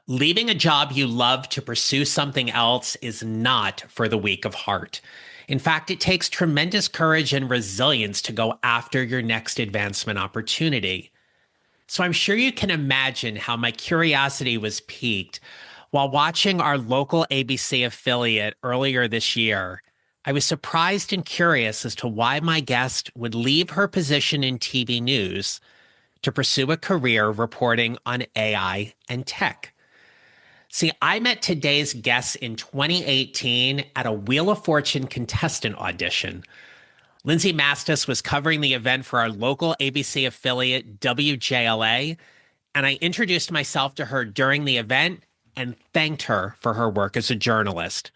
Leaving a job you love to pursue something else is not for the weak of heart. In fact, it takes tremendous courage and resilience to go after your next advancement opportunity. So I'm sure you can imagine how my curiosity was piqued while watching our local ABC affiliate earlier this year. I was surprised and curious as to why my guest would leave her position in TV news to pursue a career reporting on AI and tech. See, I met today's guest in 2018 at a Wheel of Fortune contestant audition. Lindsey Mastis was covering the event for our local ABC affiliate, WJLA, and I introduced myself to her during the event and thanked her for her work as a journalist.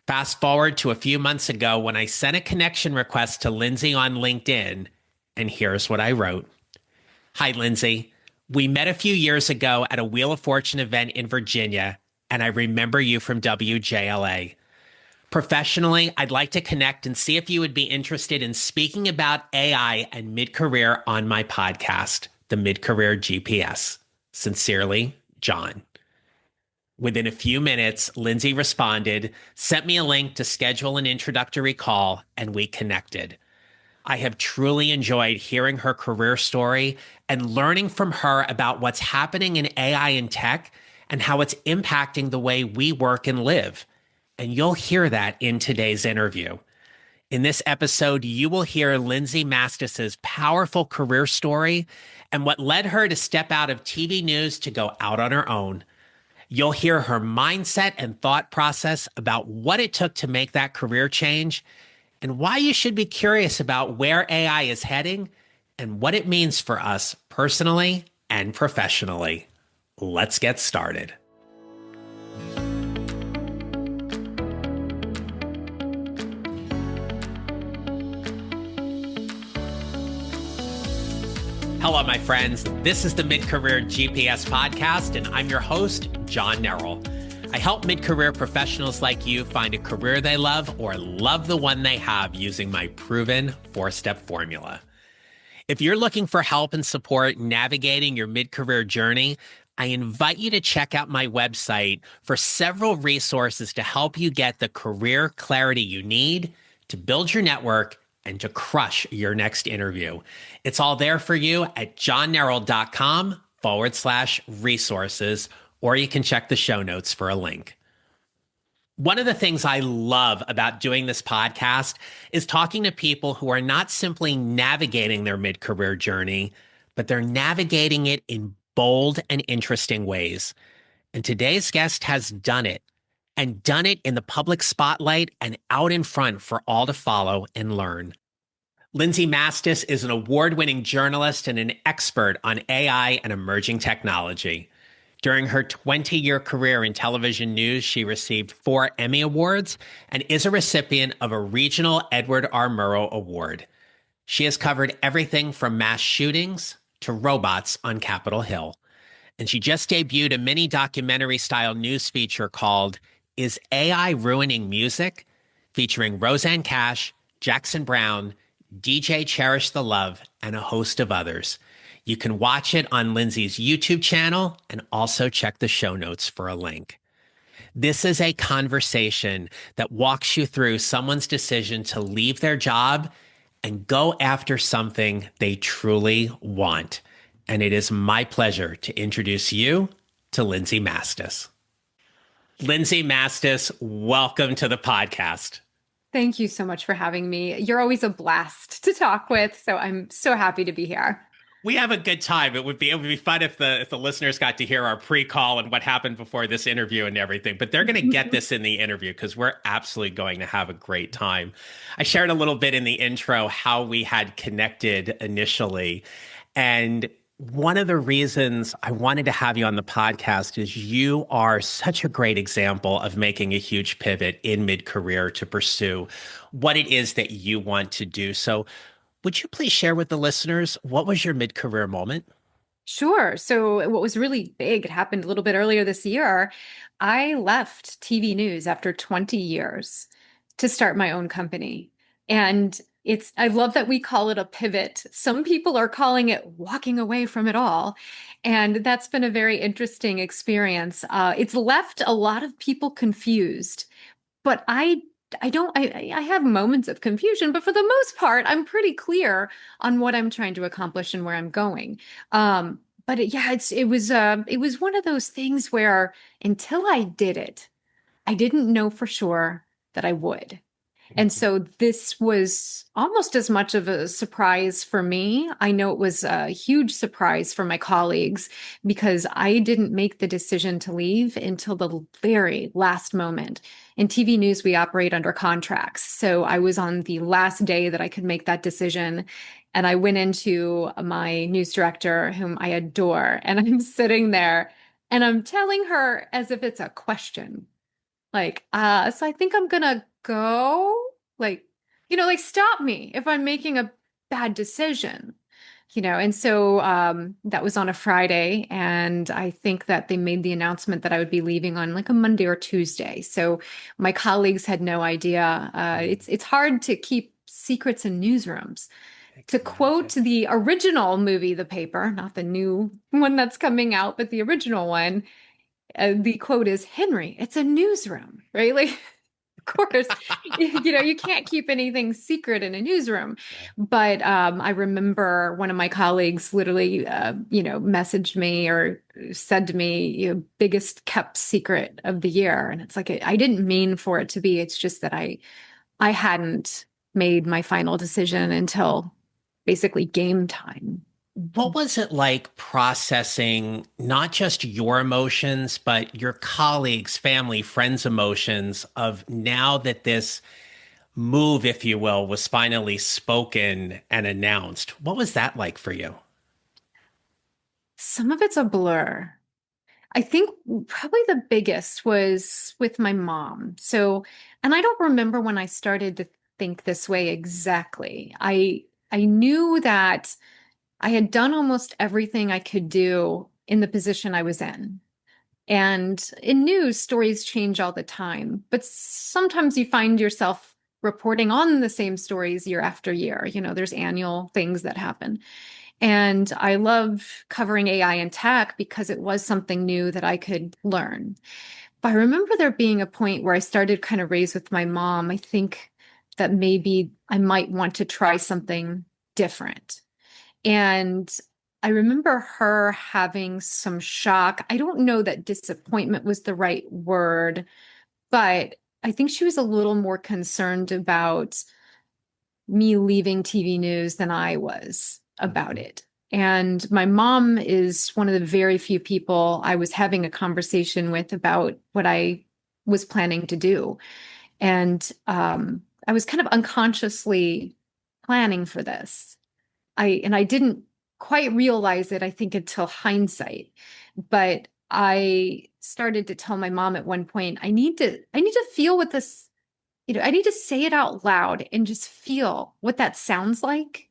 Fast forward to a few months ago when I sent a connection request to Lindsey on LinkedIn, and here's what I wrote. Hi, Lindsey. We met a few years ago at a Wheel of Fortune event in Virginia, and I remember you from WJLA. Professionally, I'd like to connect and see if you would be interested in speaking about AI and mid-career on my podcast, The Mid-Career GPS. Sincerely, John. Within a few minutes, Lindsey responded, sent me a link to schedule an introductory call, and we connected. I have truly enjoyed hearing her career story and learning from her about what's happening in AI and tech and how it's impacting the way we work and live. And you'll hear that in today's interview. In this episode, you will hear Lindsey Mastis's powerful career story and what led her to step out of TV news to go out on her own. You'll hear her mindset and thought process about what it took to make that career change and why you should be curious about where AI is heading and what it means for us personally and professionally. Let's get started. Hello, my friends. This is the Mid-Career GPS podcast, and I'm your host, John Nerrill. I help mid-career professionals like you find a career they love or love the one they have using my proven 4-step formula. If you're looking for help and support navigating your mid-career journey, I invite you to check out my website for several resources to help you get the career clarity you need to build your network and to crush your next interview. It's all there for you at johnnerrill.com/resources, or you can check the show notes for a link. One of the things I love about doing this podcast is talking to people who are not simply navigating their mid-career journey, but they're navigating it in bold and interesting ways. And today's guest has done it, and done it in the public spotlight and out in front for all to follow and learn. Lindsey Mastis is an award-winning journalist and an expert on AI and emerging technology. During her 20-year career in television news, she received 4 Emmy Awards and is a recipient of a regional Edward R. Murrow Award. She has covered everything from mass shootings to robots on Capitol Hill. And she just debuted a mini documentary-style news feature called Is AI Ruining Music? Featuring Rosanne Cash, Jackson Browne, DJCherishtheLuv, and a host of others. You can watch it on Lindsey's YouTube channel and also check the show notes for a link. This is a conversation that walks you through someone's decision to leave their job and go after something they truly want. And it is my pleasure to introduce you to Lindsey Mastis. Lindsey Mastis, welcome to the podcast. Thank you so much for having me. You're always a blast to talk with, so I'm so happy to be here. We have a good time. It would be fun if the listeners got to hear our pre-call and what happened before this interview and everything. But they're going to get this in the interview because we're absolutely going to have a great time. I shared a little bit in the intro how we had connected initially, and one of the reasons I wanted to have you on the podcast is you are such a great example of making a huge pivot in mid-career to pursue what it is that you want to do. So would you please share with the listeners, what was your mid-career moment? Sure. So what was really big, it happened a little bit earlier this year. I left TV news after 20 years to start my own company. And I love that we call it a pivot. Some people are calling it walking away from it all. And that's been a very interesting experience. It's left a lot of people confused, but I don't, I have moments of confusion, but for the most part, I'm pretty clear on what I'm trying to accomplish and where I'm going. Yeah, it was one of those things where until I did it, I didn't know for sure that I would. And Mhm. so this was almost as much of a surprise for me. I know it was a huge surprise for my colleagues because I didn't make the decision to leave until the very last moment. In TV news, we operate under contracts. So I was on the last day that I could make that decision. And I went into my news director, whom I adore, and I'm sitting there and I'm telling her as if it's a question. Like, so I think I'm gonna go. Like, like stop me if I'm making a bad decision. And so that was on a Friday, and I think that they made the announcement that I would be leaving on like a Monday or Tuesday. So my colleagues had no idea. It's hard to keep secrets in newsrooms. I To can quote imagine. the original movie, The Paper, not the new one that's coming out, but the original one, the quote is, Henry, it's a newsroom, right? Like, of course, you can't keep anything secret in a newsroom. Yeah. But I remember one of my colleagues literally, messaged me or said to me, biggest kept secret of the year. And it's like, I didn't mean for it to be. It's just that I hadn't made my final decision until basically game time. What was it like processing not just your emotions, but your colleagues, family, friends' emotions of now that this move, if you will, was finally spoken and announced? What was that like for you? Some of it's a blur. I think probably the biggest was with my mom. So, and I don't remember when I started to think this way exactly. I knew that I had done almost everything I could do in the position I was in. And in news, stories change all the time, but sometimes you find yourself reporting on the same stories year after year. There's annual things that happen. And I love covering AI and tech because it was something new that I could learn. But I remember there being a point where I started kind of raised with my mom. I think that maybe I might want to try something different. And I remember her having some shock. I don't know that disappointment was the right word, but I think she was a little more concerned about me leaving TV news than I was about Mhm. it. And my mom is one of the very few people I was having a conversation with about what I was planning to do. And I was kind of unconsciously planning for this. I didn't quite realize it, I think, until hindsight. But I started to tell my mom at one point, I need to feel what this, I need to say it out loud and just feel what that sounds like.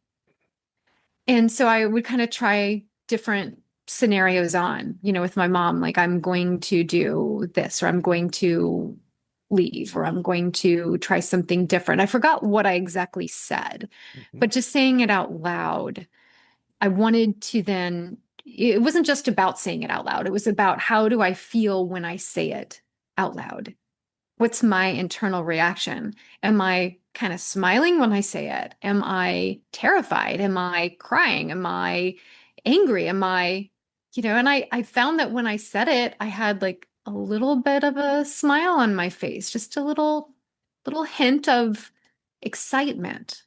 And so I would kind of try different scenarios on, with my mom, like I'm going to do this, or I'm going to leave, or I'm going to try something different. I forgot what I exactly said, Mhm. but just saying it out loud, I wanted to then, it wasn't just about saying it out loud. It was about how do I feel when I say it out loud? What's my internal reaction? Am I kind of smiling when I say it? Am I terrified? Am I crying? Am I angry? And I found that when I said it, I had like a little bit of a smile on my face, just a little hint of excitement.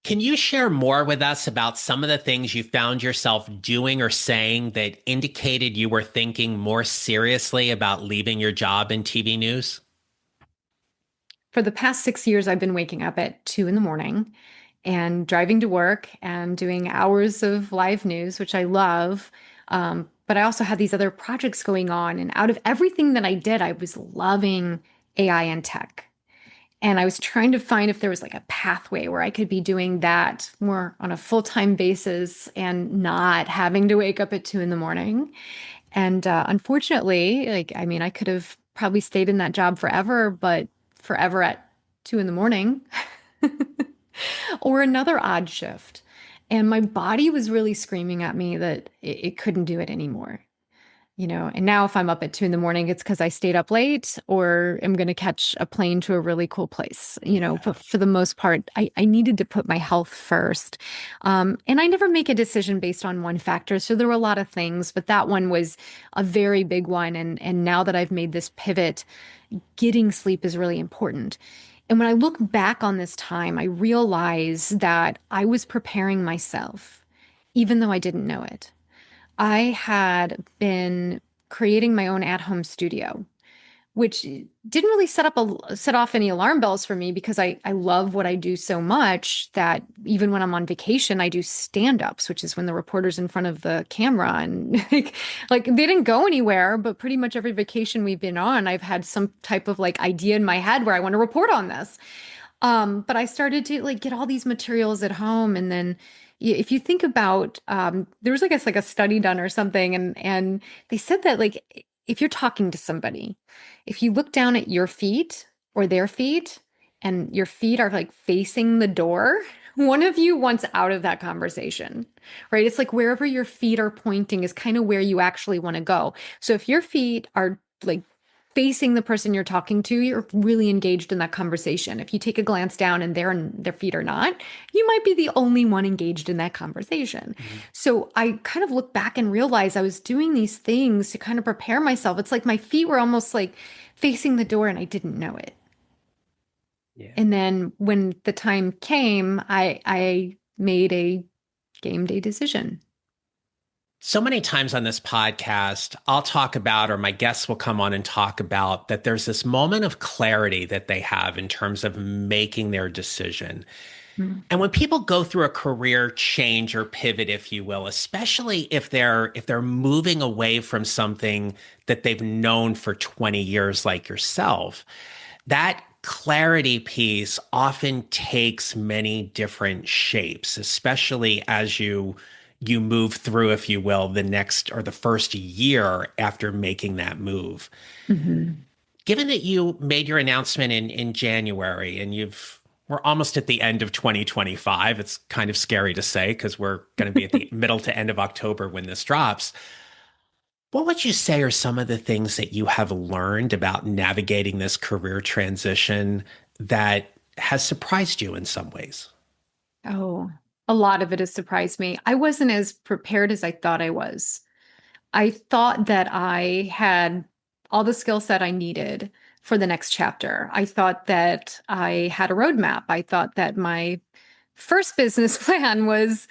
Can you share more with us about some of the things you found yourself doing or saying that indicated you were thinking more seriously about leaving your job in TV news? For the past 6 years, I've been waking up at 2 in the morning and driving to work and doing hours of live news, which I love. But I also had these other projects going on. And out of everything that I did, I was loving AI and tech. And I was trying to find if there was like a pathway where I could be doing that more on a full-time basis and not having to wake up at 2 in the morning. And unfortunately, like, I mean, I could have probably stayed in that job forever, but forever at 2 in the morning. or another odd shift. And my body was really screaming at me that it couldn't do it anymore. And now if I'm up at 2 in the morning, it's because I stayed up late or am going to catch a plane to a really cool place. Yeah. But for the most part, I needed to put my health first. And I never make a decision based on one factor. So there were a lot of things, but that one was a very big one. And now that I've made this pivot, getting sleep is really important. And when I look back on this time, I realize that I was preparing myself, even though I didn't know it. I had been creating my own at-home studio, which didn't really set off any alarm bells for me because I love what I do so much that even when I'm on vacation, I do stand-ups, which is when the reporter's in front of the camera and like they didn't go anywhere, but pretty much every vacation we've been on, I've had some type of like idea in my head where I want to report on this. But I started to like get all these materials at home. And then if you think about, there was, I guess, like a study done or something, and they said that like if you're talking to somebody, if you look down at your feet or their feet, and your feet are like facing the door, one of you wants out of that conversation, right? It's like wherever your feet are pointing is kind of where you actually want to go. So if your feet are like facing the person you're talking to, you're really engaged in that conversation. If you take a glance down and their feet are not, you might be the only one engaged in that conversation. Mhm. So I kind of look back and realize I was doing these things to kind of prepare myself. It's like my feet were almost like facing the door and I didn't know it. Yeah. And then when the time came, I made a game day decision. So many times on this podcast, I'll talk about, or my guests will come on and talk about that there's this moment of clarity that they have in terms of making their decision. Mm. And when people go through a career change or pivot, if you will, especially if they're moving away from something that they've known for 20 years like yourself, that clarity piece often takes many different shapes, especially as you move through, if you will, the next or the first year after making that move. Mhm. Given that you made your announcement in January and we're almost at the end of 2025. It's kind of scary to say because we're going to be at the middle to end of October when this drops. What would you say are some of the things that you have learned about navigating this career transition that has surprised you in some ways? Oh, a lot of it has surprised me. I wasn't as prepared as I thought I was. I thought that I had all the skill set I needed for the next chapter. I thought that I had a roadmap. I thought that my first business plan was,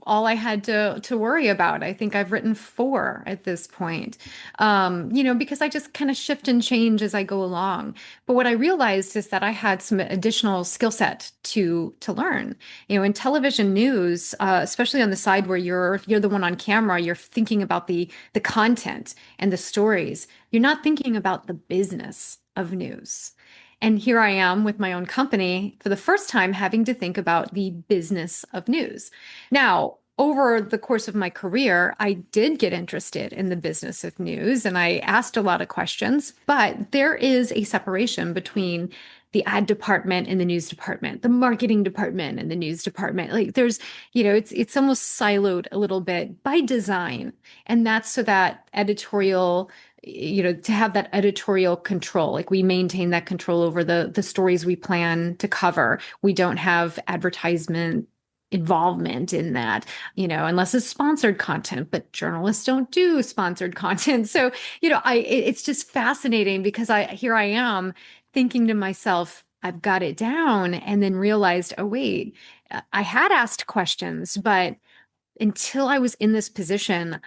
all I had to worry about. I think I've written four at this point. Because I just kind of shift and change as I go along. But what I realized is that I had some additional skill set to learn. In television news, especially on the side where you're the one on camera, you're thinking about the content and the stories. You're not thinking about the business of news. And here I am with my own company for the first time having to think about the business of news. Now, over the course of my career, I did get interested in the business of news and I asked a lot of questions, but there is a separation between the ad department and the news department, the marketing department and the news department. Like there's, it's almost siloed a little bit by design. And that's so that editorial to have that editorial control, like we maintain that control over the stories we plan to cover. We don't have advertisement involvement in that, unless it's sponsored content, but journalists don't do sponsored content. So, it's just fascinating because here I am thinking to myself, I've got it down, and then realized, oh, wait, I had asked questions, but until I was in this position,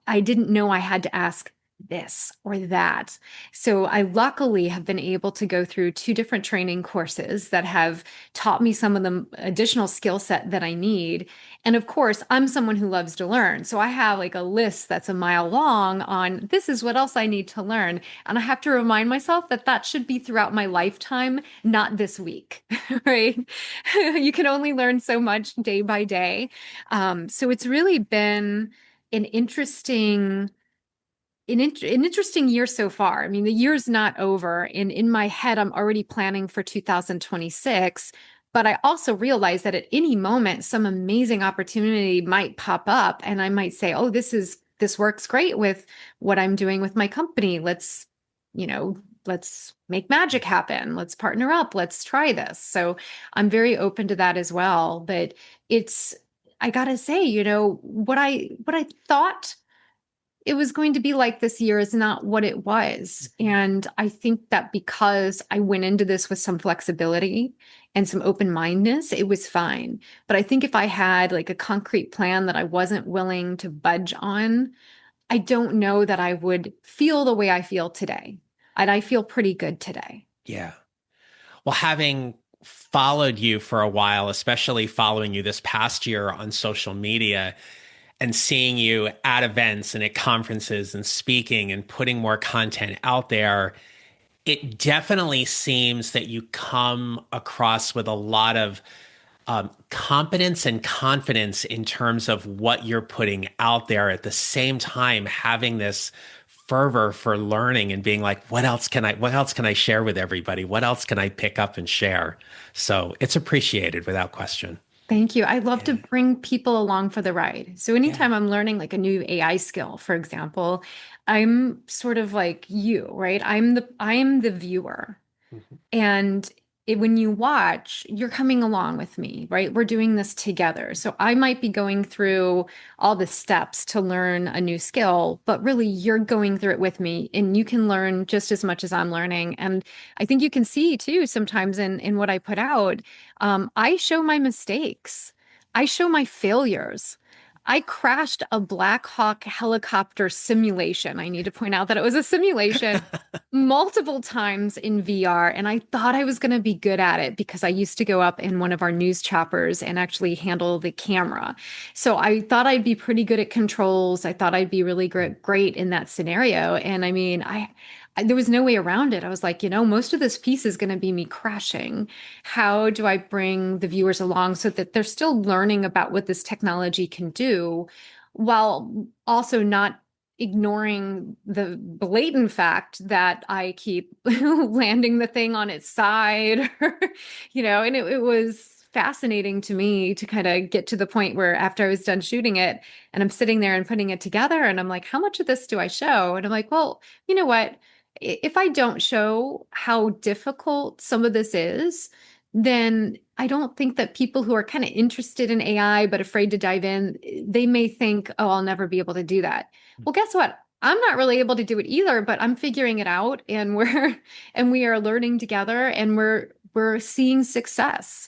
I didn't know I had to ask this or that. So I luckily have been able to go through two different training courses that have taught me some of the additional skill set that I need. And of course, I'm someone who loves to learn. So I have like a list that's a mile long on this is what else I need to learn. And I have to remind myself that that should be throughout my lifetime, not this week, right? You can only learn so much day by day. So it's really been an interesting an interesting year so far. I mean, the year's not over. In my head, I'm already planning for 2026. But I also realize that at any moment, some amazing opportunity might pop up and I might say, oh, this works great with what I'm doing with my company. You know, let's make magic happen. Let's partner up. Let's try this. So I'm very open to that as well. But it's, I gotta say, what I thought it was going to be like this year is not what it was. And I think that because I went into this with some flexibility and some open mindedness, it was fine. But I think if I had like a concrete plan that I wasn't willing to budge on, I don't know that I would feel the way I feel today. And I feel pretty good today. Yeah. Well, having followed you for a while, especially following you this past year on social media and seeing you at events and at conferences and speaking and putting more content out there, it definitely seems that you come across with a lot of competence and confidence in terms of what you're putting out there. At the same time, having this fervor for learning and being like, what else can I share with everybody? What else can I pick up and share? So it's appreciated without question. Thank you. I love to Yeah. bring people along for the ride. So Yeah. anytime I'm learning like a new AI skill, for example, I'm sort of like you, right? I'm the viewer. Mhm. And when you watch, you're coming along with me, right? We're doing this together. So I might be going through all the steps to learn a new skill, but really you're going through it with me and you can learn just as much as I'm learning. And I think you can see too sometimes in what I put out, I show my mistakes. I show my failures. I crashed a Black Hawk helicopter simulation. I need to point out that it was a simulation multiple times in VR, and I thought I was going to be good at it because I used to go up in one of our news choppers and actually handle the camera. So I thought I'd be pretty good at controls. I thought I'd be really great in that scenario. And I mean, there was no way around it. I was like, most of this piece is going to be me crashing. How do I bring the viewers along so that they're still learning about what this technology can do while also not ignoring the blatant fact that I keep landing the thing on its side, and it was fascinating to me to kind of get to the point where after I was done shooting it and I'm sitting there and putting it together and I'm like, how much of this do I show? And I'm like, well, you know what? If I don't show how difficult some of this is, then I don't think that people who are kind of interested in AI but afraid to dive in, they may think, oh, I'll never be able to do that. Well, guess what? I'm not really able to do it either, but I'm figuring it out and we are learning together and we're seeing success.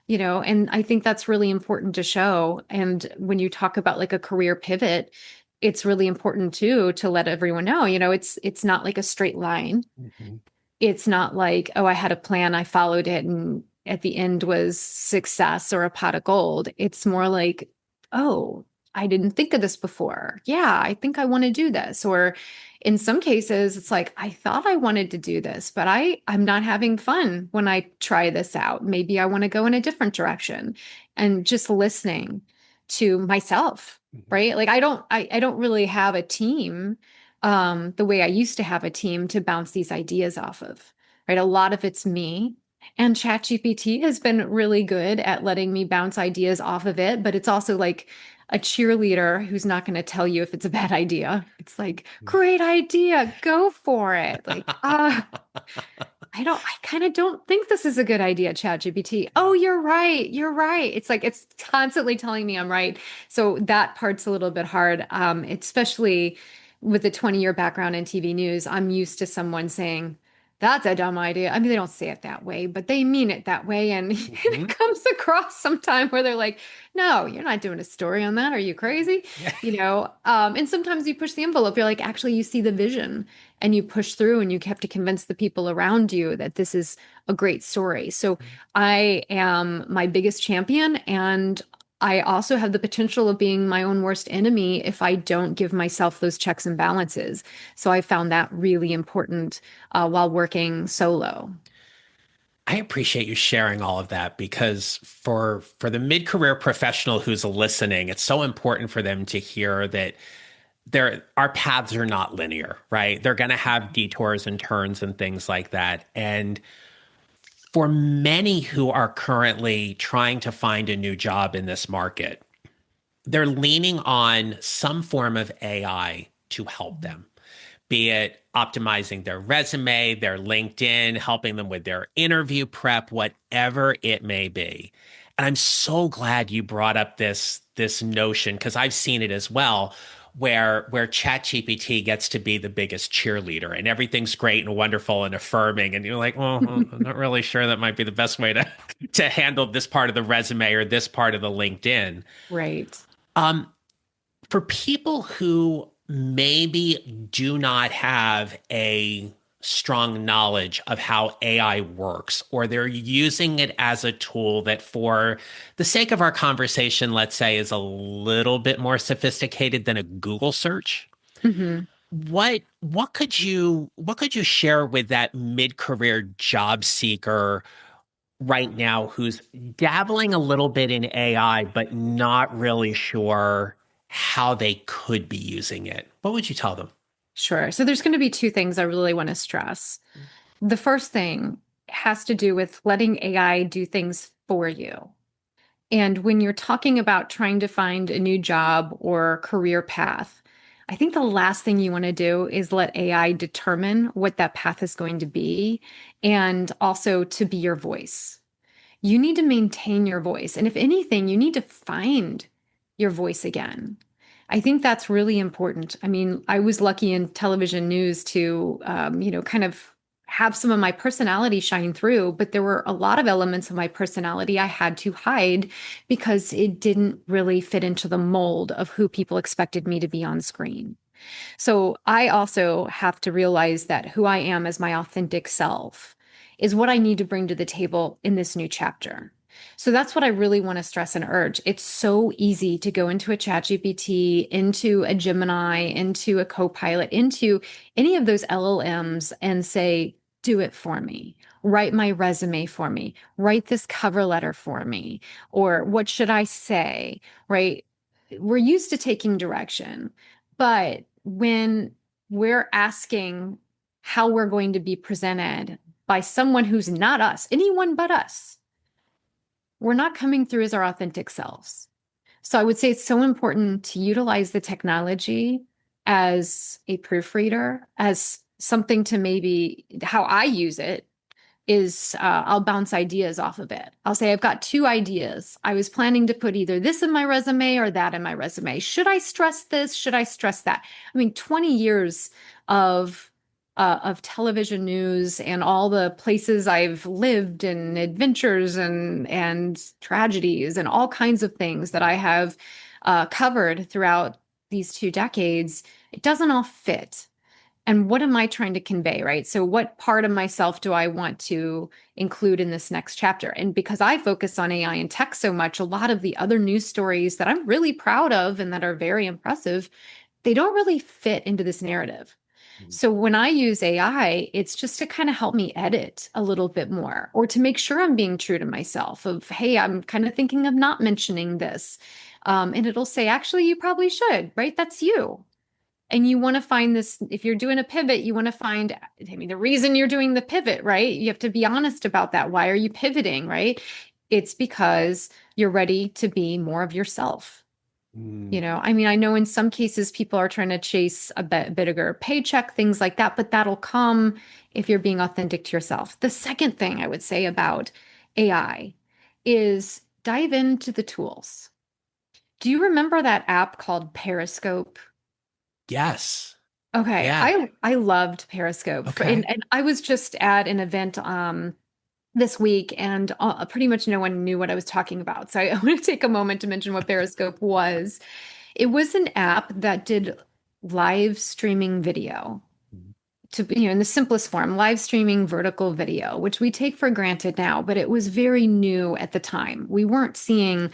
And I think that's really important to show. And when you talk about like a career pivot, it's really important too to let everyone know, it's not like a straight line. Mhm. It's not like, oh, I had a plan, I followed it, and at the end was success or a pot of gold. It's more like, oh, I didn't think of this before. Yeah, I think I want to do this. Or in some cases, it's like, I thought I wanted to do this, but I'm not having fun when I try this out. Maybe I want to go in a different direction and just listening to myself, Mhm. right? Like I don't really have a team the way I used to have a team to bounce these ideas off of, right? A lot of it's me. And ChatGPT has been really good at letting me bounce ideas off of it, but it's also like a cheerleader who's not going to tell you if it's a bad idea. It's like, great idea, go for it. Like, I kind of don't think this is a good idea, ChatGPT. Oh, you're right. You're right. It's like it's constantly telling me I'm right. So that part's a little bit hard, especially with a 20-year background in TV news. I'm used to someone saying, that's a dumb idea. I mean, they don't say it that way, but they mean it that way. And it Mhm. comes across sometime where they're like, no, you're not doing a story on that. Are you crazy? Yeah. And sometimes you push the envelope. You're like, actually, you see the vision and you push through and you have to convince the people around you that this is a great story. So I am my biggest champion and I also have the potential of being my own worst enemy if I don't give myself those checks and balances. So I found that really important while working solo. I appreciate you sharing all of that because for the mid-career professional who's listening, it's so important for them to hear that our paths are not linear, right? They're going to have detours and turns and things like that. And For many who are currently trying to find a new job in this market, they're leaning on some form of AI to help them, be it optimizing their resume, their LinkedIn, helping them with their interview prep, whatever it may be. And I'm so glad you brought up this notion because I've seen it as well, where ChatGPT gets to be the biggest cheerleader and everything's great and wonderful and affirming, and you're like, well, I'm not really sure that might be the best way to handle this part of the resume or this part of the LinkedIn. Right. Um, for people who maybe do not have a strong knowledge of how AI works, or they're using it as a tool that, for the sake of our conversation, let's say, is a little bit more sophisticated than a Google search. Hmm. What could you share with that mid-career job seeker right now who's dabbling a little bit in AI, but not really sure how they could be using it? What would you tell them? Sure. So there's going to be two things I really want to stress. The first thing has to do with letting AI do things for you. And when you're talking about trying to find a new job or career path, I think the last thing you want to do is let AI determine what that path is going to be, and also to be your voice. You need to maintain your voice. And if anything, you need to find your voice again. I think that's really important. I mean, I was lucky in television news to, kind of have some of my personality shine through, but there were a lot of elements of my personality I had to hide because it didn't really fit into the mold of who people expected me to be on screen. So I also have to realize that who I am as my authentic self is what I need to bring to the table in this new chapter. So that's what I really want to stress and urge. It's so easy to go into a ChatGPT, into a Gemini, into a Copilot, into any of those LLMs and say, do it for me. Write my resume for me. Write this cover letter for me. Or what should I say? Right? We're used to taking direction, but when we're asking how we're going to be presented by someone who's not us, anyone but us, we're not coming through as our authentic selves. So I would say it's so important to utilize the technology as a proofreader, as something to maybe how I use it is I'll bounce ideas off of it. I'll say, I've got two ideas. I was planning to put either this in my resume or that in my resume. Should I stress this? Should I stress that? I mean, 20 years of television news and all the places I've lived and adventures and tragedies and all kinds of things that I have covered throughout these 2 decades, it doesn't all fit. And what am I trying to convey, right? So what part of myself do I want to include in this next chapter? And because I focus on AI and tech so much, a lot of the other news stories that I'm really proud of and that are very impressive, they don't really fit into this narrative. So when I use AI, it's just to kind of help me edit a little bit more or to make sure I'm being true to myself of, hey, I'm kind of thinking of not mentioning this. And it'll say, actually, you probably should, right? That's you. And you want to find this, if you're doing a pivot, you want to find, I mean, the reason you're doing the pivot, right? You have to be honest about that. Why are you pivoting, right? It's because you're ready to be more of yourself. Mm. I mean, I know in some cases people are trying to chase a bigger paycheck, things like that, but that'll come if you're being authentic to yourself. The second thing I would say about AI is dive into the tools. Do you remember that app called Periscope? Yes. Okay, Yeah. I loved Periscope, Okay. and I was just at an event this week, and pretty much no one knew what I was talking about. So I want to take a moment to mention what Periscope was. It was an app that did live streaming video to, in the simplest form, live streaming vertical video, which we take for granted now, but it was very new at the time. We weren't seeing,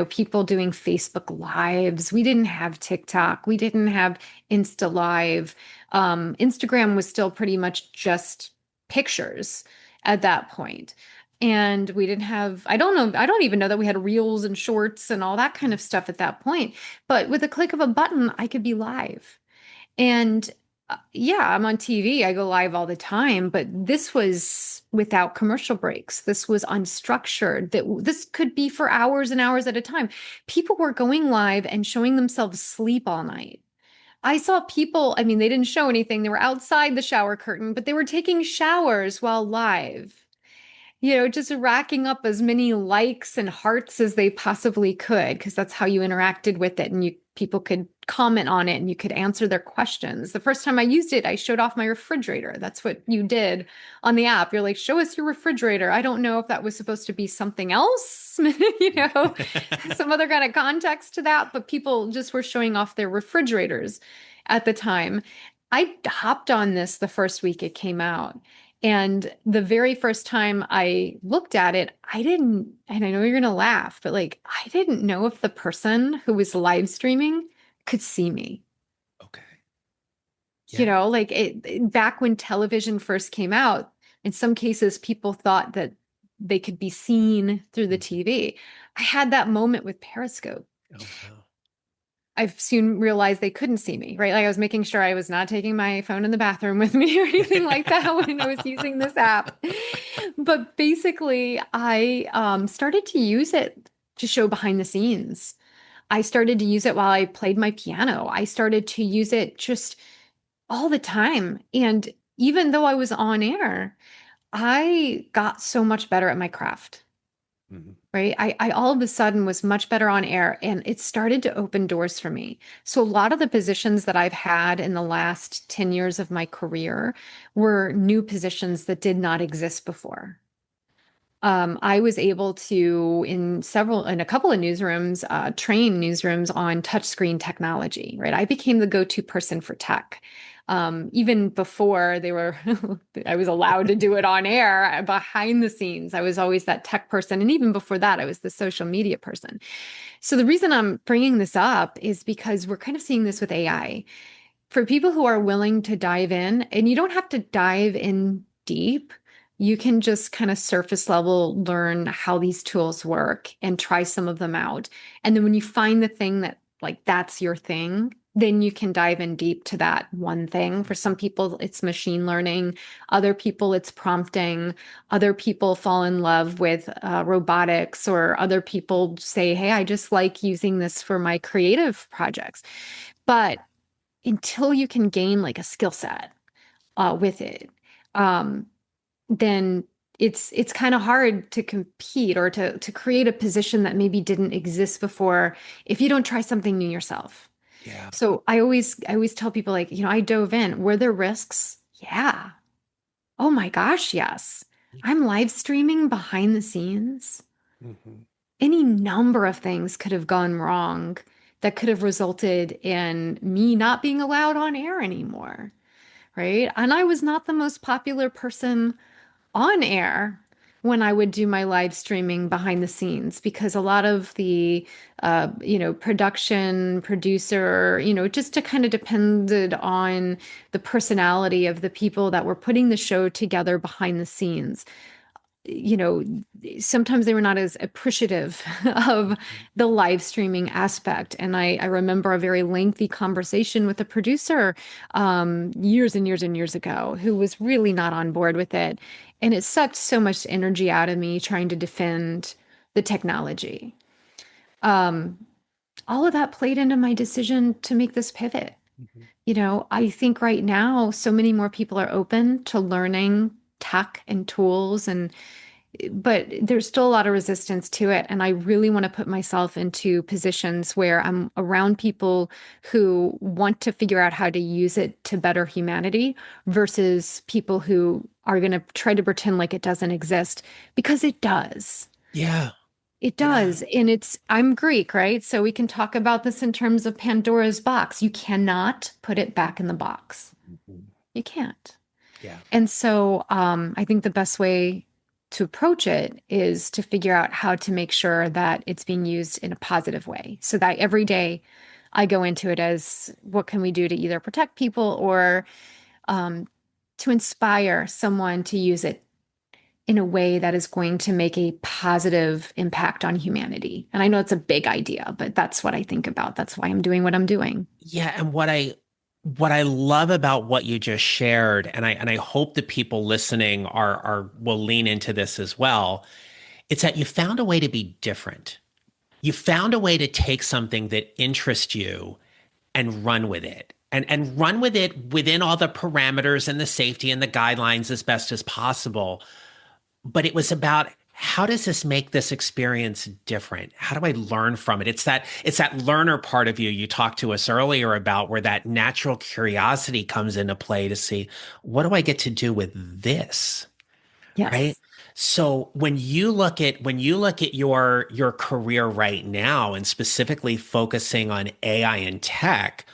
people doing Facebook lives. We didn't have TikTok. We didn't have Insta Live. Instagram was still pretty much just pictures at that point. And we didn't have, I don't know, I don't even know that we had reels and shorts and all that kind of stuff at that point. But with a click of a button, I could be live. And Yeah, I'm on TV. I go live all the time, but this was without commercial breaks. This was unstructured. This could be for hours and hours at a time. People were going live and showing themselves sleep all night. I saw people, I mean, they didn't show anything. They were outside the shower curtain, but they were taking showers while live, just racking up as many likes and hearts as they possibly could, because that's how you interacted with it. And people could comment on it and you could answer their questions. The first time I used it, I showed off my refrigerator. That's what you did on the app. You're like, show us your refrigerator. I don't know if that was supposed to be something else, some other kind of context to that, but people just were showing off their refrigerators at the time. I hopped on this the first week it came out. And the very first time I looked at it, and I know you're going to laugh, but like, I didn't know if the person who was live streaming could see me. Okay. Yeah. Like back when television first came out, in some cases, people thought that they could be seen through the TV. I had that moment with Periscope. Oh, wow. I've soon realized they couldn't see me, right? Like I was making sure I was not taking my phone in the bathroom with me or anything like that when I was using this app. But basically, I started to use it to show behind the scenes. I started to use it while I played my piano. I started to use it just all the time. And even though I was on air, I got so much better at my craft. Mhm. Right. I all of a sudden was much better on air and it started to open doors for me. So a lot of the positions that I've had in the last 10 years of my career were new positions that did not exist before. I was able to, in a couple of newsrooms, train newsrooms on touchscreen technology, right? I became the go-to person for tech. Even before I was allowed to do it on air, behind the scenes, I was always that tech person. And even before that, I was the social media person. So the reason I'm bringing this up is because we're kind of seeing this with AI. For people who are willing to dive in, and you don't have to dive in deep, you can just kind of surface level learn how these tools work and try some of them out. And then when you find the thing that like that's your thing, then you can dive in deep to that one thing. For some people, it's machine learning. Other people, it's prompting. Other people fall in love with robotics, or other people say, hey, I just like using this for my creative projects. But until you can gain like a skill set with it, um, then it's kind of hard to compete or to create a position that maybe didn't exist before if you don't try something new yourself. Yeah. So I always tell people like, I dove in. Were there risks? Yeah. Oh my gosh, yes. I'm live streaming behind the scenes. Mhm. Any number of things could have gone wrong that could have resulted in me not being allowed on air anymore. Right. And I was not the most popular person on air when I would do my live streaming behind the scenes, because a lot of the, production producer, just to kind of depended on the personality of the people that were putting the show together behind the scenes. you know, Sometimes they were not as appreciative of Mhm. the live streaming aspect. And I remember a very lengthy conversation with a producer years and years and years ago who was really not on board with it. And it sucked so much energy out of me trying to defend the technology. Um, all of that played into my decision to make this pivot. Mhm. I think right now, so many more people are open to learning tech and tools, but there's still a lot of resistance to it. And I really want to put myself into positions where I'm around people who want to figure out how to use it to better humanity versus people who are going to try to pretend like it doesn't exist, because it does. Yeah. It Yeah. does. And I'm Greek, right? So we can talk about this in terms of Pandora's box. You cannot put it back in the box. Mhm. You can't. Yeah. And so I think the best way to approach it is to figure out how to make sure that it's being used in a positive way, so that every day I go into it as what can we do to either protect people or um, to inspire someone to use it in a way that is going to make a positive impact on humanity. And I know it's a big idea, but that's what I think about. That's why I'm doing what I'm doing. Yeah. And what I What I love about what you just shared, and I hope the people listening are will lean into this as well, it's that you found a way to be different. You found a way to take something that interests you and run with it. And run with it within all the parameters and the safety and the guidelines as best as possible. But it was about how does this make this experience different? How do I learn from it? It's that learner part of you talked to us earlier about, where that natural curiosity comes into play to see, what do I get to do with this? Right? Yes. So when you look at your career right now, and specifically focusing on AI and tech,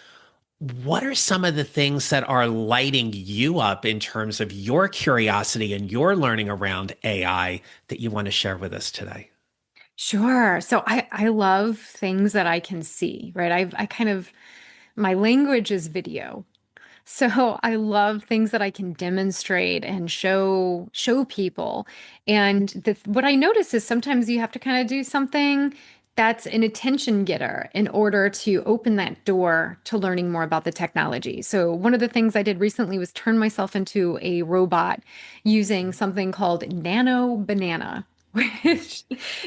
what are some of the things that are lighting you up in terms of your curiosity and your learning around AI that you want to share with us today? Sure. So I love things that I can see, right? I kind of my language is video. So I love things that I can demonstrate and show people. And what I notice is sometimes you have to kind of do something that's an attention getter in order to open that door to learning more about the technology. So one of the things I did recently was turn myself into a robot using something called Nano Banana. Which,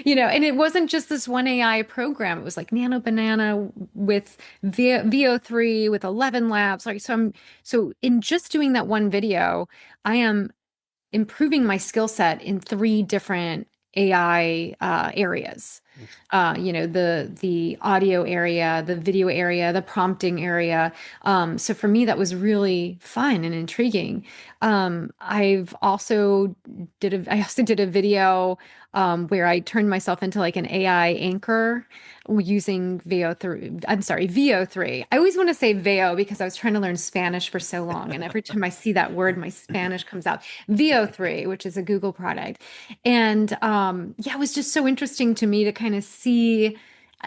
and it wasn't just this one AI program. It was like Nano Banana with VO3 with 11 labs. Like, so in just doing that one video, I am improving my skill set in three different AI areas. The audio area, the video area, the prompting area. So for me, that was really fun and intriguing. I also did a video where I turned myself into like an AI anchor using VO3. I'm sorry, VO3. I always want to say VEO because I was trying to learn Spanish for so long. And every time I see that word, my Spanish comes out. VO3, which is a Google product. And yeah, it was just so interesting to me to kind of see.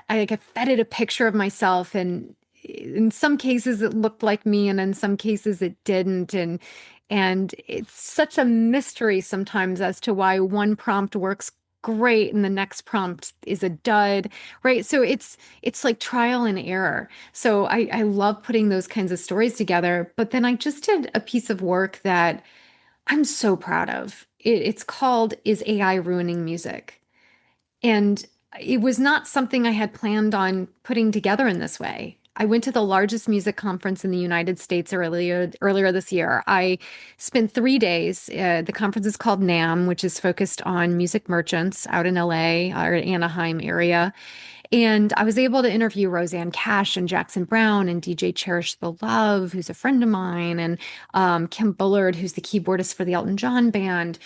I fed it a picture of myself, and in some cases it looked like me, and in some cases it didn't. And it's such a mystery sometimes as to why one prompt works great and the next prompt is a dud, right? So it's like trial and error. So I love putting those kinds of stories together. But then I just did a piece of work that I'm so proud of. It's called Is AI Ruining Music? And it was not something I had planned on putting together in this way. I went to the largest music conference in the United States earlier this year. I spent 3 days. The conference is called NAMM, which is focused on music merchants out in LA or Anaheim area. And I was able to interview Rosanne Cash and Jackson Browne and DJ CherishtheLuv, who's a friend of mine, and Kim Bullard, who's the keyboardist for the Elton John band,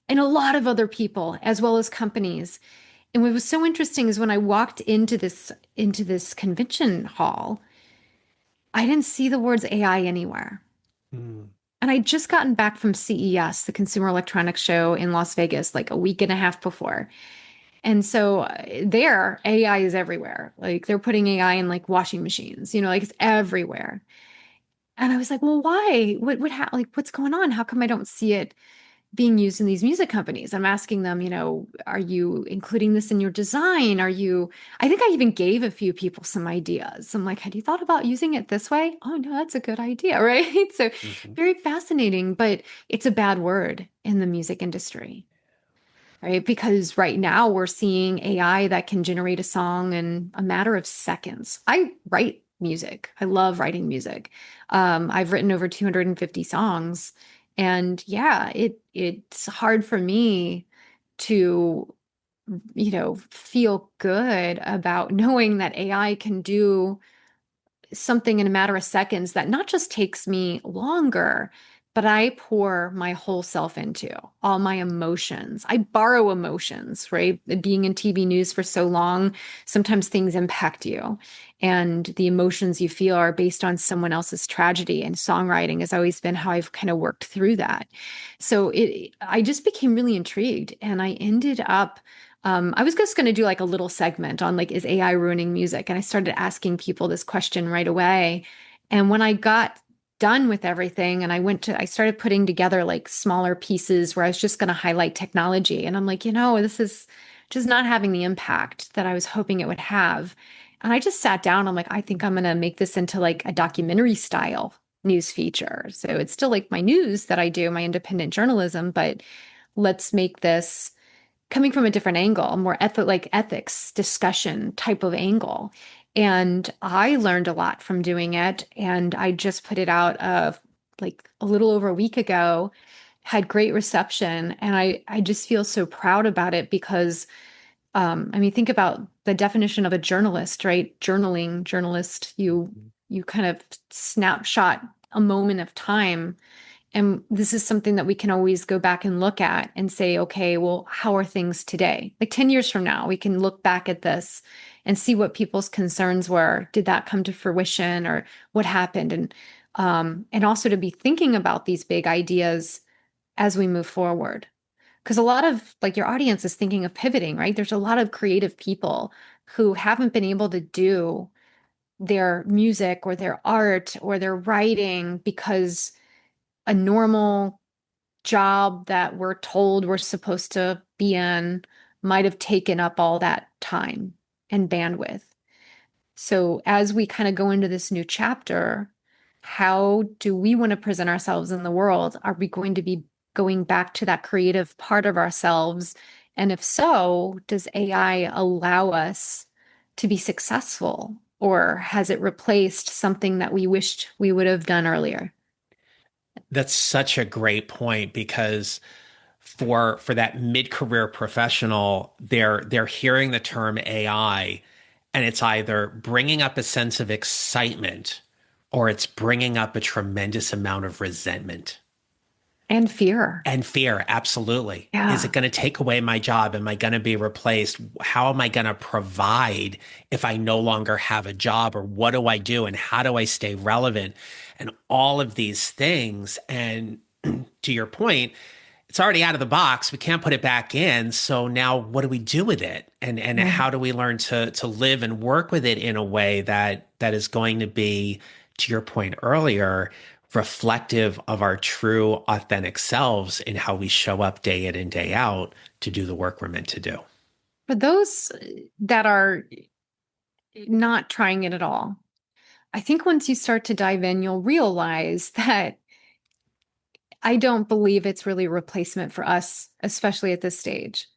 and a lot of other people, as well as companies. And what was so interesting is when I walked into this convention hall, I didn't see the words AI anywhere. Mm. And I'd just gotten back from CES, the Consumer Electronics Show in Las Vegas, like a week and a half before. And so there, AI is everywhere. Like they're putting AI in like washing machines, like it's everywhere. And I was like, well, why? Like, what's going on? How come I don't see it being used in these music companies? I'm asking them, are you including this in your design? I think I even gave a few people some ideas. I'm like, had you thought about using it this way? Oh, no, that's a good idea, right? So Mhm. very fascinating, but it's a bad word in the music industry, right? Because right now we're seeing AI that can generate a song in a matter of seconds. I write music. I love writing music. I've written over 250 songs. And yeah, it's hard for me to, feel good about knowing that AI can do something in a matter of seconds that not just takes me longer, but I pour my whole self into all my emotions. I borrow emotions, right? Being in TV news for so long, sometimes things impact you. And the emotions you feel are based on someone else's tragedy. And songwriting has always been how I've kind of worked through that. So I just became really intrigued. And I ended up I was just going to do like a little segment on like, is AI ruining music? And I started asking people this question right away. And when I got done with everything and I started putting together like smaller pieces where I was just going to highlight technology. And I'm like, this is just not having the impact that I was hoping it would have. And I just sat down. I'm like, I think I'm going to make this into like a documentary style news feature. So it's still like my news that I do, my independent journalism, but let's make this coming from a different angle, a more like ethics discussion type of angle. And I learned a lot from doing it. And I just put it out of like a little over a week ago, had great reception. And I just feel so proud about it because I mean, think about the definition of a journalist, right? Journaling, journalist, you kind of snapshot a moment of time. And this is something that we can always go back and look at and say, okay, well, how are things today? Like 10 years from now, we can look back at this and see what people's concerns were. Did that come to fruition or what happened? And also to be thinking about these big ideas as we move forward. Because a lot of like your audience is thinking of pivoting, right? There's a lot of creative people who haven't been able to do their music or their art or their writing because a normal job that we're told we're supposed to be in might have taken up all that time and bandwidth. So as we kind of go into this new chapter, how do we want to present ourselves in the world? Are we going to be going back to that creative part of ourselves? And if so, does AI allow us to be successful? Or has it replaced something that we wished we would have done earlier? That's such a great point because for that mid-career professional, they're hearing the term AI and it's either bringing up a sense of excitement or it's bringing up a tremendous amount of resentment. And fear. And fear, absolutely. Is it Yeah. going to take away my job? Am I going to be replaced? How am I going to provide if I no longer have a job? Or what do I do? And how do I stay relevant? And all of these things. And to your point, it's already out of the box. We can't put it back in. So now what do we do with it? And Right. how do we learn to live and work with it in a way that is going to be, to your point earlier, reflective of our true authentic selves in how we show up day in and day out to do the work we're meant to do. For those that are not trying it at all, I think once you start to dive in, you'll realize that I don't believe it's really a replacement for us, especially at this stage.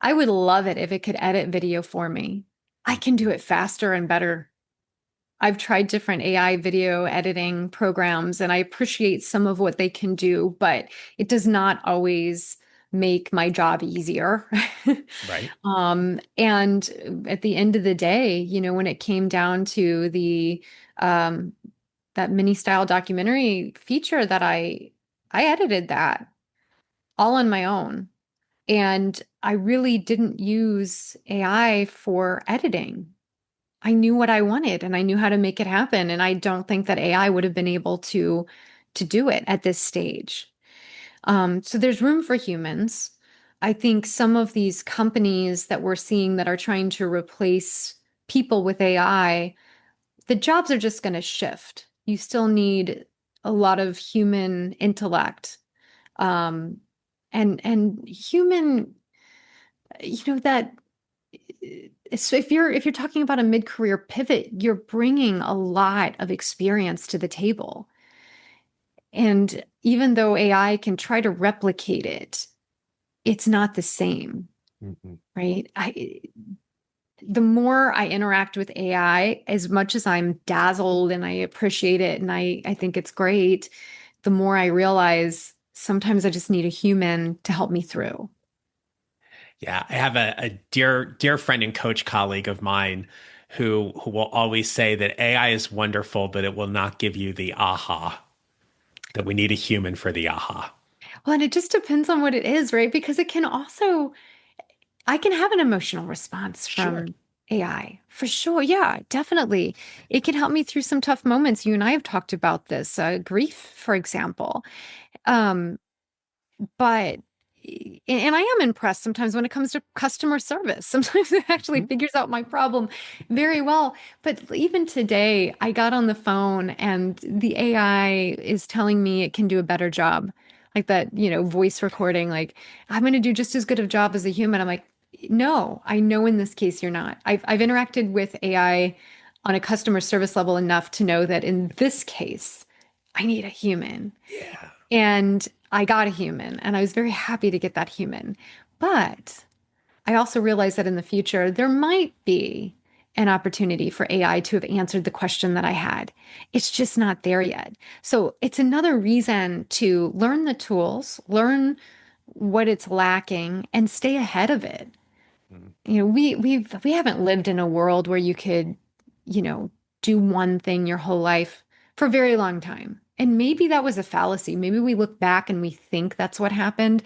I would love it if it could edit video for me. I can do it faster and better. I've tried different AI video editing programs and I appreciate some of what they can do, but it does not always make my job easier. Right. And at the end of the day, when it came down to the um, that mini style documentary feature that I edited that all on my own. And I really didn't use AI for editing. I knew what I wanted and I knew how to make it happen. And I don't think that AI would have been able to do it at this stage. So there's room for humans. I think some of these companies that we're seeing that are trying to replace people with AI, the jobs are just going to shift. You still need a lot of human intellect, um, and human, that so if you're talking about a mid-career pivot, you're bringing a lot of experience to the table. And even though AI can try to replicate it, it's not the same, Mhm. right? The more I interact with AI, as much as I'm dazzled and I appreciate it and I think it's great, the more I realize sometimes I just need a human to help me through. Yeah, I have a dear friend and coach colleague of mine who will always say that AI is wonderful, but it will not give you the aha, that we need a human for the aha. Well, and it just depends on what it is, right? Because it can also, I can have an emotional response Sure. from AI for sure. Yeah, definitely. It can help me through some tough moments. You and I have talked about this, grief, for example. Um, but and I am impressed sometimes when it comes to customer service. Sometimes it actually Mhm. figures out my problem very well. But even today, I got on the phone and the AI is telling me it can do a better job. Like that, voice recording, like I'm going to do just as good of a job as a human. I'm like, No, I know in this case you're not. I've interacted with AI on a customer service level enough to know that in this case, I need a human. Yeah. And I got a human, and I was very happy to get that human. But I also realized that in the future, there might be an opportunity for AI to have answered the question that I had. It's just not there yet. So it's another reason to learn the tools, learn what it's lacking, and stay ahead of it. Mm. We haven't lived in a world where you could, you know, do one thing your whole life for a very long time. And maybe that was a fallacy. Maybe we look back and we think that's what happened.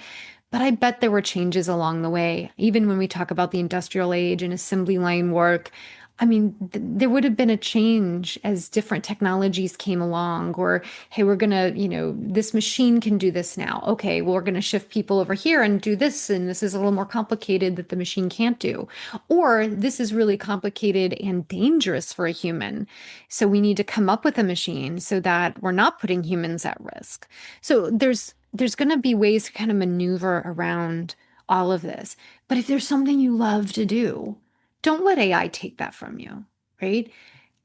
But I bet there were changes along the way. Even when we talk about the industrial age and assembly line work, I mean, there would have been a change as different technologies came along, or, hey, we're going to, this machine can do this now. Okay, well, we're going to shift people over here and do this. And this is a little more complicated that the machine can't do. Or this is really complicated and dangerous for a human. So we need to come up with a machine so that we're not putting humans at risk. So there's going to be ways to kind of maneuver around all of this. But if there's something you love to do, don't let AI take that from you, right?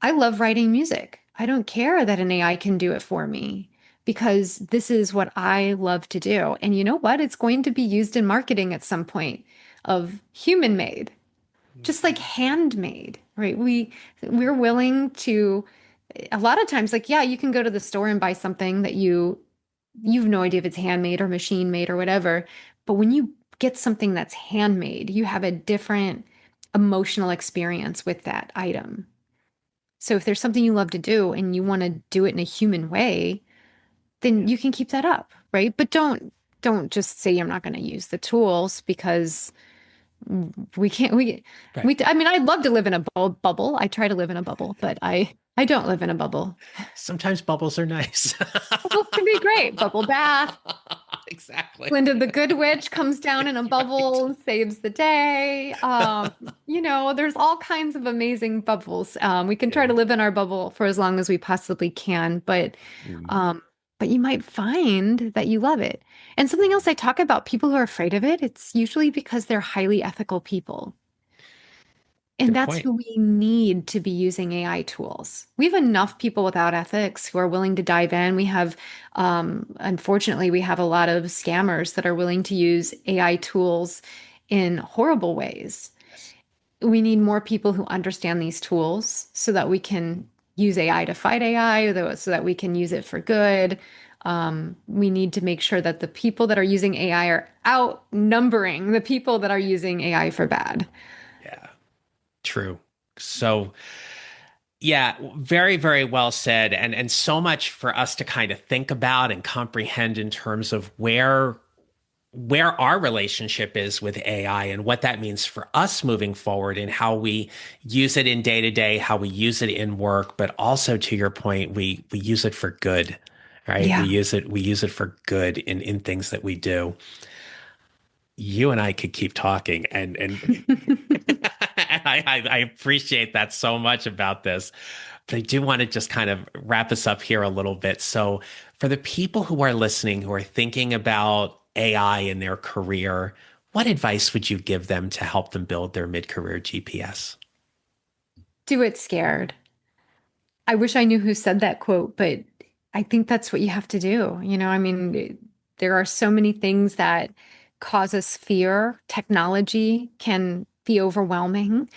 I love writing music. I don't care that an AI can do it for me because this is what I love to do. And you know what? It's going to be used in marketing at some point of human made, just like handmade, right? We're willing to a lot of times like yeah, you can go to the store and buy something that you have no idea if it's handmade or machine made or whatever. But when you get something that's handmade, you have a different emotional experience with that item. So if there's something you love to do and you want to do it in a human way, then you can keep that up, right? But don't just say I'm not going to use the tools because we can't Right. I mean I'd love to live in a bubble. I try to live in a bubble, but I don't live in a bubble. Sometimes bubbles are nice. Bubbles can be great. Bubble bath. Exactly. Glinda the Good Witch comes down in a Right. bubble, saves the day. There's all kinds of amazing bubbles. We can try Yeah. to live in our bubble for as long as we possibly can, Mm. um, but you might find that you love it. And something else I talk about, people who are afraid of it, it's usually because they're highly ethical people. And Good that's point. who we need to be using AI tools. We have enough people without ethics who are willing to dive in. Unfortunately, we have a lot of scammers that are willing to use AI tools in horrible ways. Yes. We need more people who understand these tools so that we can use AI to fight AI, so that we can use it for good. We need to make sure that the people that are using AI are outnumbering the people that are using AI for bad. Yeah. True. So, yeah, very, very well said. And so much for us to kind of think about and comprehend in terms of where our relationship is with AI and what that means for us moving forward and how we use it in day to day, how we use it in work, but also to your point, we use it for good, right? Yeah. We use it for good in things that we do. You and I could keep talking and I appreciate that so much about this. But I do want to just kind of wrap us up here a little bit. So, for the people who are listening, who are thinking about AI in their career, what advice would you give them to help them build their mid-career GPS? Do it scared. I wish I knew who said that quote, but I think that's what you have to do. I mean, there are so many things that cause us fear. Technology can be overwhelming.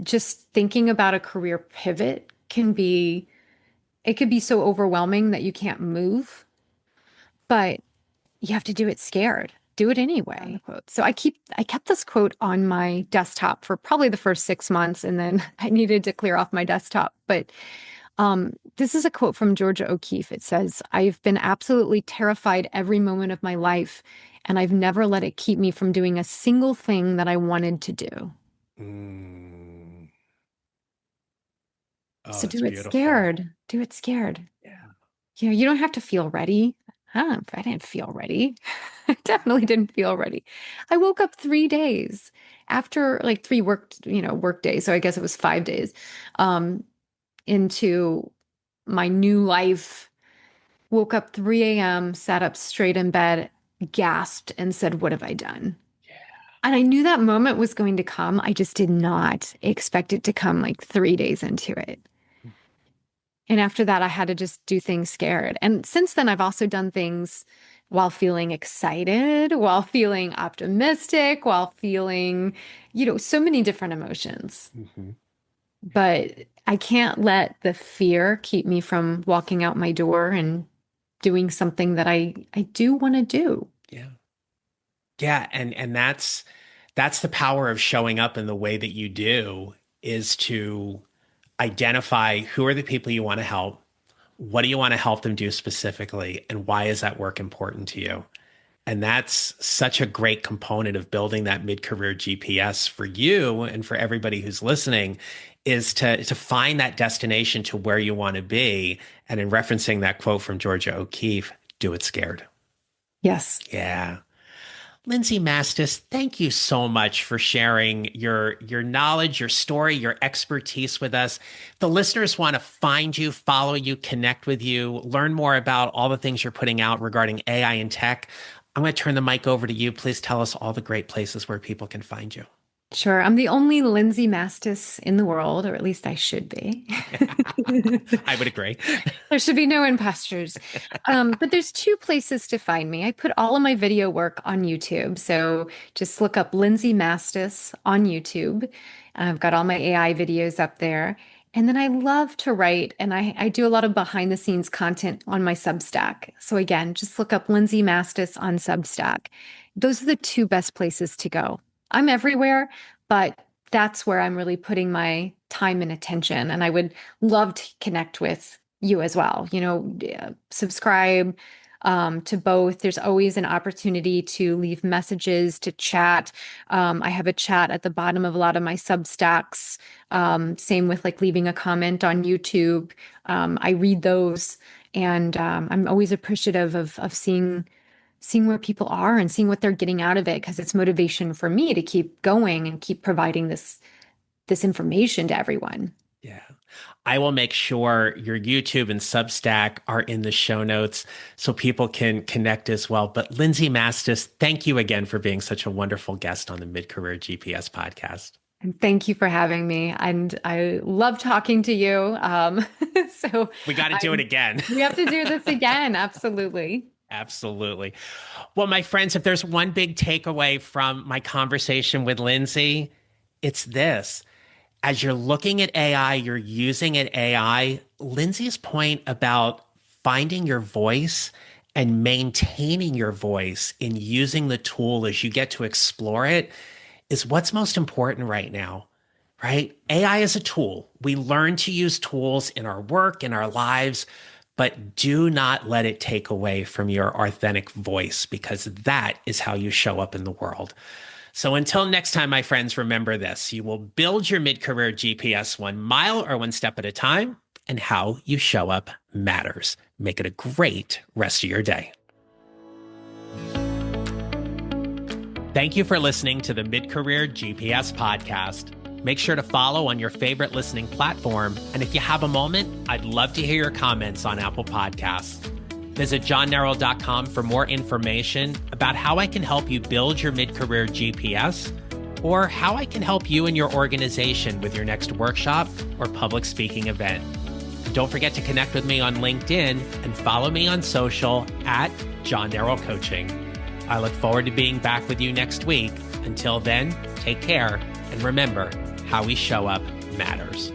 Just thinking about a career pivot it could be so overwhelming that you can't move, but you have to do it scared. Do it anyway. Quote. So I kept this quote on my desktop for probably the first 6 months, and then I needed to clear off my desktop. But this is a quote from Georgia O'Keeffe. It says, "I've been absolutely terrified every moment of my life, and I've never let it keep me from doing a single thing that I wanted to do." Mm. Oh, So that's do it beautiful. scared. Do it scared. Yeah. You don't have to feel ready. I didn't feel ready. I definitely didn't feel ready. I woke up 3 days after like work days. So I guess it was 5 days um, into my new life. Woke up 3 a.m., sat up straight in bed, gasped, and said, "What have I done?" And I knew that moment was going to come. I just did not expect it to come like 3 days into it. And after that, I had to just do things scared. And since then, I've also done things while feeling excited, while feeling optimistic, while feeling, so many different emotions. Mm-hmm. But I can't let the fear keep me from walking out my door and doing something that I do want to do. Yeah. Yeah. And that's the power of showing up in the way that you do, is to identify who are the people you want to help. What do you want to help them do specifically? And why is that work important to you? And that's such a great component of building that mid-career GPS for you and for everybody who's listening, is to find that destination to where you want to be. And in referencing that quote from Georgia O'Keeffe, do it scared. Yes. Yeah. Lindsey Mastis, thank you so much for sharing your knowledge, your story, your expertise with us. If the listeners want to find you, follow you, connect with you, learn more about all the things you're putting out regarding AI and tech, I'm going to turn the mic over to you. Please tell us all the great places where people can find you. Sure. I'm the only Lindsey Mastis in the world, or at least I should be. I would agree. There should be no imposters. But there's 2 places to find me. I put all of my video work on YouTube. So just look up Lindsey Mastis on YouTube. I've got all my AI videos up there. And then I love to write, and I do a lot of behind the scenes content on my Substack. So again, just look up Lindsey Mastis on Substack. Those are the 2 best places to go. I'm everywhere, but that's where I'm really putting my time and attention. And I would love to connect with you as well. Subscribe to both. There's always an opportunity to leave messages, to chat. I have a chat at the bottom of a lot of my Substacks. Same with like leaving a comment on YouTube. I read those, and I'm always appreciative of seeing where people are and seeing what they're getting out of it, because it's motivation for me to keep going and keep providing this information to everyone. Yeah. I will make sure your YouTube and Substack are in the show notes so people can connect as well. But Lindsey Mastis, thank you again for being such a wonderful guest on the Mid-Career GPS podcast. And thank you for having me. And I love talking to you. So we got to do it again. We have to do this again. Absolutely. Absolutely. Well, my friends, if there's one big takeaway from my conversation with Lindsey, it's this. As you're looking at AI, you're using it AI, Lindsey's point about finding your voice and maintaining your voice in using the tool as you get to explore it is what's most important right now, right? AI is a tool. We learn to use tools in our work, in our lives, but do not let it take away from your authentic voice, because that is how you show up in the world. So until next time, my friends, remember this. You will build your mid-career GPS 1 mile or 1 step at a time, and how you show up matters. Make it a great rest of your day. Thank you for listening to the Mid-Career GPS podcast. Make sure to follow on your favorite listening platform. And if you have a moment, I'd love to hear your comments on Apple Podcasts. Visit johnneral.com for more information about how I can help you build your mid-career GPS, or how I can help you and your organization with your next workshop or public speaking event. And don't forget to connect with me on LinkedIn and follow me on social at John Neral Coaching. I look forward to being back with you next week. Until then, take care, and remember, how we show up matters.